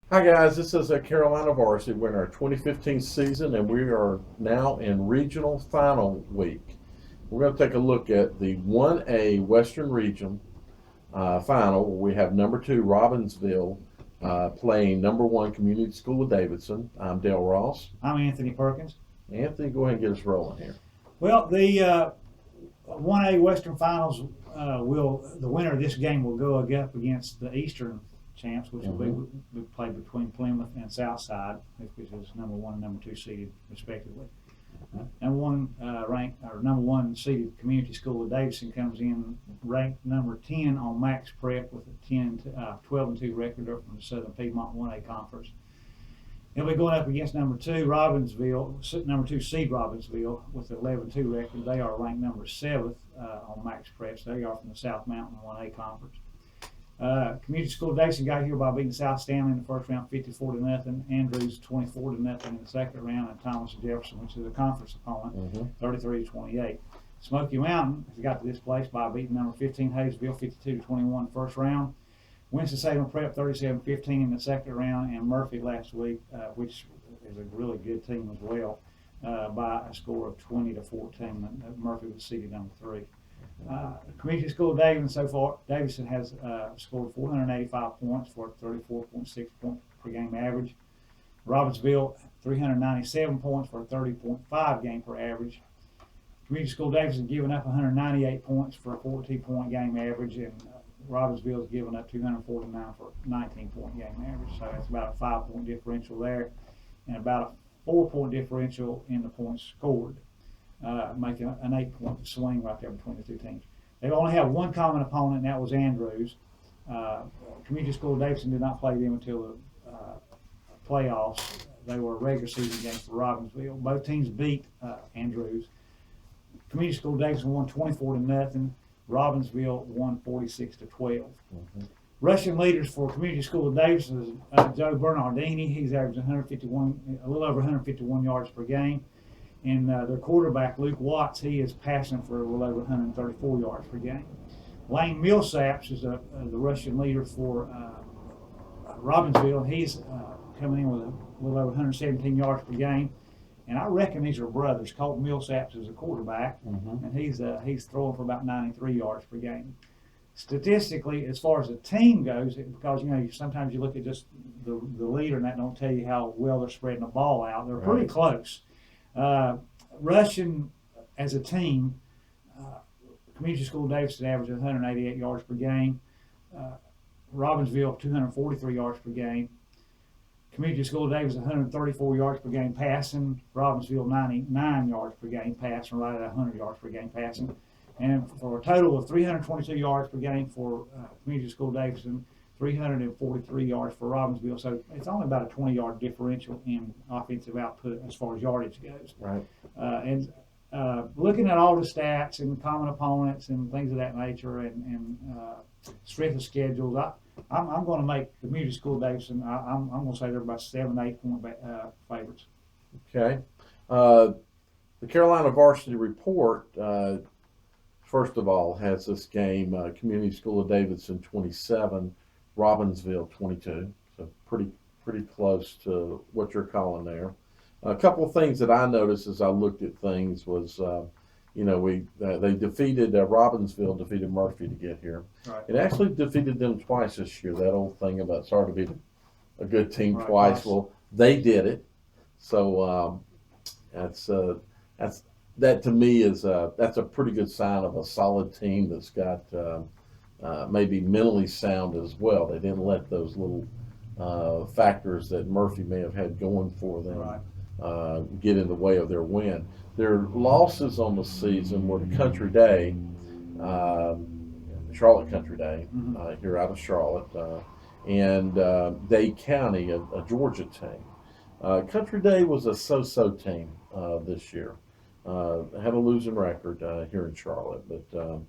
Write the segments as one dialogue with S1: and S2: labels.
S1: Hi guys, this is Carolina Varsity. We're in our 2015 season and we are now in regional final week. We're going to take a look at the 1A Western Region final where we have number 2 Robbinsville playing number 1 Community School of Davidson. I'm Dale Ross.
S2: I'm Anthony Perkins.
S1: Anthony, go ahead and get us rolling here.
S2: Well, the 1A Western Finals the winner of this game will go up against the Eastern champs, which will be played between Plymouth and Southside, which is number 1 and number 2 seeded respectively. Number one ranked or number 1 seeded Community School of Davidson comes in ranked number 10 on Max Prep with a 12-2 record up from the Southern Piedmont 1A Conference. They'll be going up against number 2 Robbinsville, number 2 seed Robbinsville with an 11-2 record. They are ranked number 7th on Max Prep. So they are from the South Mountain 1A Conference. Community School of Davidson got here by beating South Stanley in the first round 54-0, Andrews 24-0 in the second round, and Thomas Jefferson, which is a conference opponent, 33-28. Smoky Mountain has got to this place by beating number 15 Hayesville 52-21 first round. Winston-Salem Prep 37-15 in the second round, and Murphy last week, which is a really good team as well, by a score of 20-14. Murphy was seeded number 3. Community School of Davidson so far, Davidson has scored 485 points for a 34.6 point per game average. Robbinsville 397 points for a 30.5 game per average. Community School of Davidson given up 198 points for a 14-point game average, and Robbinsville has given up 249 for a 19-point game average. So that's about a 5-point differential there, and about a 4-point differential in the points scored. Making an 8-point swing right there between the two teams. They only have one common opponent, and that was Andrews. Community School of Davidson did not play them until the playoffs. They were a regular season game for Robbinsville. Both teams beat Andrews. Community School of Davidson won 24-0. Robbinsville won 46-12. Rushing leaders for Community School of Davidson is Joe Bernardini. He's averaging a little over 151 yards per game. And their quarterback, Luke Watts, he is passing for a little over 134 yards per game. Lane Millsaps is the rushing leader for Robbinsville. He's coming in with a little over 117 yards per game. And I reckon these are brothers. Colton Millsaps is a quarterback, and he's throwing for about 93 yards per game. Statistically, as far as the team goes, because sometimes you look at just the leader and that don't tell you how well they're spreading the ball out. They're pretty close. Rushing as a team, Community School of Davidson averages 188 yards per game. Robbinsville 243 yards per game. Community School of Davidson 134 yards per game passing. Robbinsville 99 yards per game passing, right at 100 yards per game passing. And for a total of 322 yards per game for Community School of Davidson, 343 yards for Robbinsville. So it's only about a 20-yard differential in offensive output as far as yardage goes.
S1: Right.
S2: And looking at all the stats and common opponents and things of that nature and strength of schedules, I'm going to make Community School of Davidson, I'm going to say they're about 7-8 point favorites.
S1: Okay. The Carolina Varsity Report, first of all, has this game, Community School of Davidson 27, Robbinsville 22, so pretty close to what you're calling there. A couple of things that I noticed as I looked at things was, they defeated Robbinsville, defeated Murphy to get here.
S2: Right.
S1: It actually defeated them twice this year. That old thing about it's hard to beat a good team
S2: Right,
S1: twice.
S2: twice.
S1: Well, they did it. So that's that to me is that's a pretty good sign of a solid team that's got maybe mentally sound as well. They didn't let those little factors that Murphy may have had going for them get in the way of their win. Their losses on the season were to Country Day, Charlotte Country Day, here out of Charlotte, and Dade County, a Georgia team. Country Day was a so-so team this year. Had a losing record here in Charlotte, but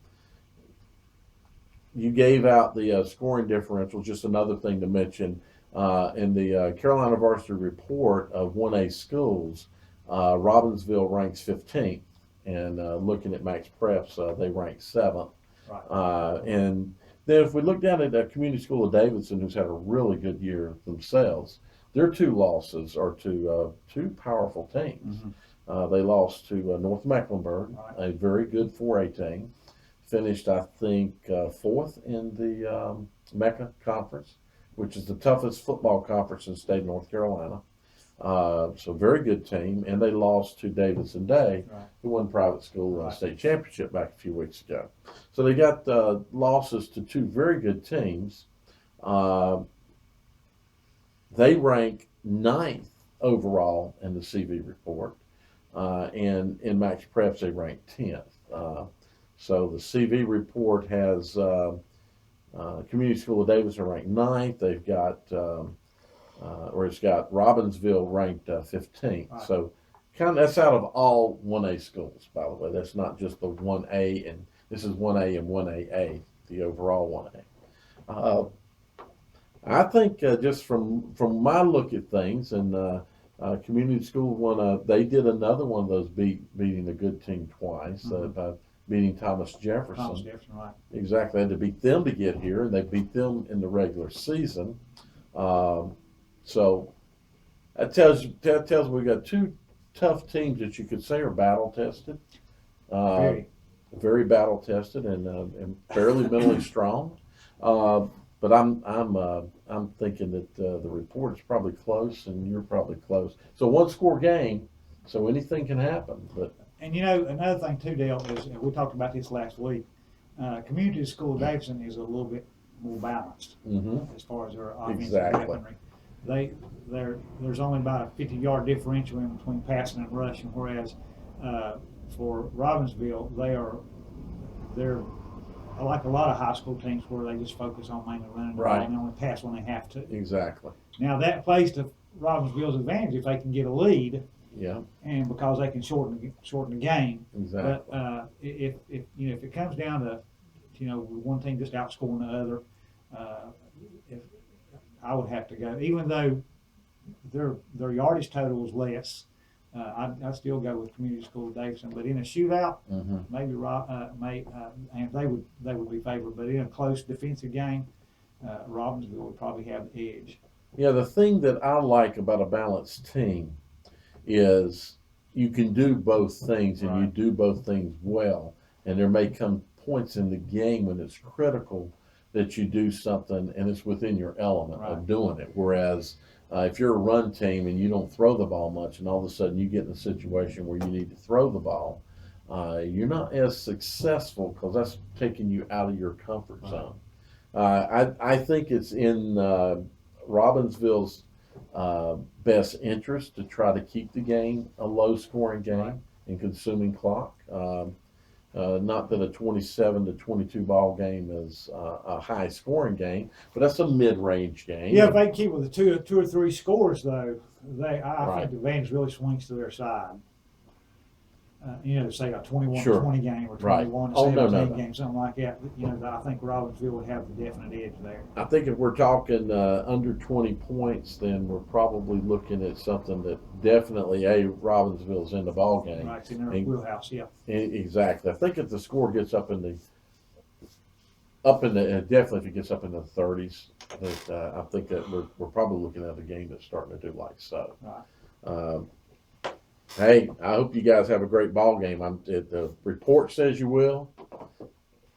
S1: you gave out the scoring differential. Just another thing to mention in the Carolina Varsity Report of 1A schools, Robbinsville ranks 15th, and looking at Max Preps, they rank 7th.
S2: Right.
S1: And Then if we look down at the Community School of Davidson, who's had a really good year themselves, their two losses are to two powerful teams. They lost to North Mecklenburg, a very good 4A team. Finished, I think, fourth in the Mecca Conference, which is the toughest football conference in the state of North Carolina. So very good team. And they lost to Davidson Day, who won private school state championship back a few weeks ago. So they got losses to two very good teams. They rank 9th overall in the CV report. And in Max Preps, they rank 10th. So the CV report has Community School of Davidson ranked 9th. They've got, or it's got Robbinsville ranked 15th. So kind of that's out of all 1A schools, by the way. That's not just the 1A, and this is 1A and 1AA, the overall 1A. I think just from my look at things, and Community School they did another one of those beating a good team twice by beating Thomas Jefferson.
S2: Thomas Jefferson, right.
S1: Exactly. They had to beat them to get here, and they beat them in the regular season. So that tells me we got two tough teams that you could say are battle tested. Very battle tested and fairly mentally strong. But I'm thinking that the report is probably close, and you're probably close. So one score game, so anything can happen. But
S2: and you know, another thing too, Dale, is we talked about this last week. Community School of Davidson is a little bit more balanced as far as their offensive weaponry. There's only about a 50-yard differential in between passing and rushing, whereas for Robbinsville, they're like a lot of high school teams where they just focus on mainly running the ball and only pass when they have to.
S1: Exactly.
S2: Now that plays to Robbinsville's advantage if they can get a lead.
S1: Yeah.
S2: And because they can shorten the game.
S1: Exactly.
S2: But if it comes down to one team just outscoring the other, if I would have to go, even though their yardage total is less. I'd still go with Community School of Davidson, but in a shootout, maybe and they would be favored. But in a close defensive game, Robbinsville would probably have the edge.
S1: Yeah, the thing that I like about a balanced team is you can do both things, and you do both things well. And there may come points in the game when it's critical that you do something, and it's within your element of doing it. Whereas if you're a run team and you don't throw the ball much, and all of a sudden you get in a situation where you need to throw the ball, you're not as successful because that's taking you out of your comfort zone. I think it's in Robbinsville's best interest to try to keep the game a low-scoring game and consuming clock. Not that a 27-22 ball game is a high-scoring game, but that's a mid-range game.
S2: Yeah, if they keep with the two or three scores, though, I think the advantage really swings to their side. Say a 21-20 game or 21-17 game, something like that. I think Robbinsville would have the definite edge there.
S1: I think if we're talking under 20 points, then we're probably looking at something that definitely Robbinsville's in the ball game.
S2: Right, it's in their wheelhouse, yeah.
S1: Exactly. I think if the score gets up in the definitely if it gets up in the 30s, that I think that we're probably looking at a game that's starting to do like so.
S2: Right.
S1: Hey, I hope you guys have a great ball game. The report says you will.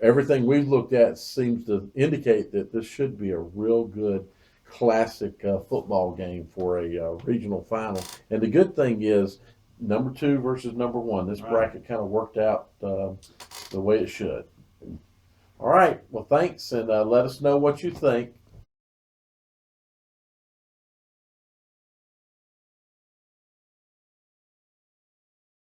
S1: Everything we've looked at seems to indicate that this should be a real good classic football game for a regional final. And the good thing is, number 2 versus number 1. This bracket kind of worked out the way it should. All right. Well, thanks, and let us know what you think.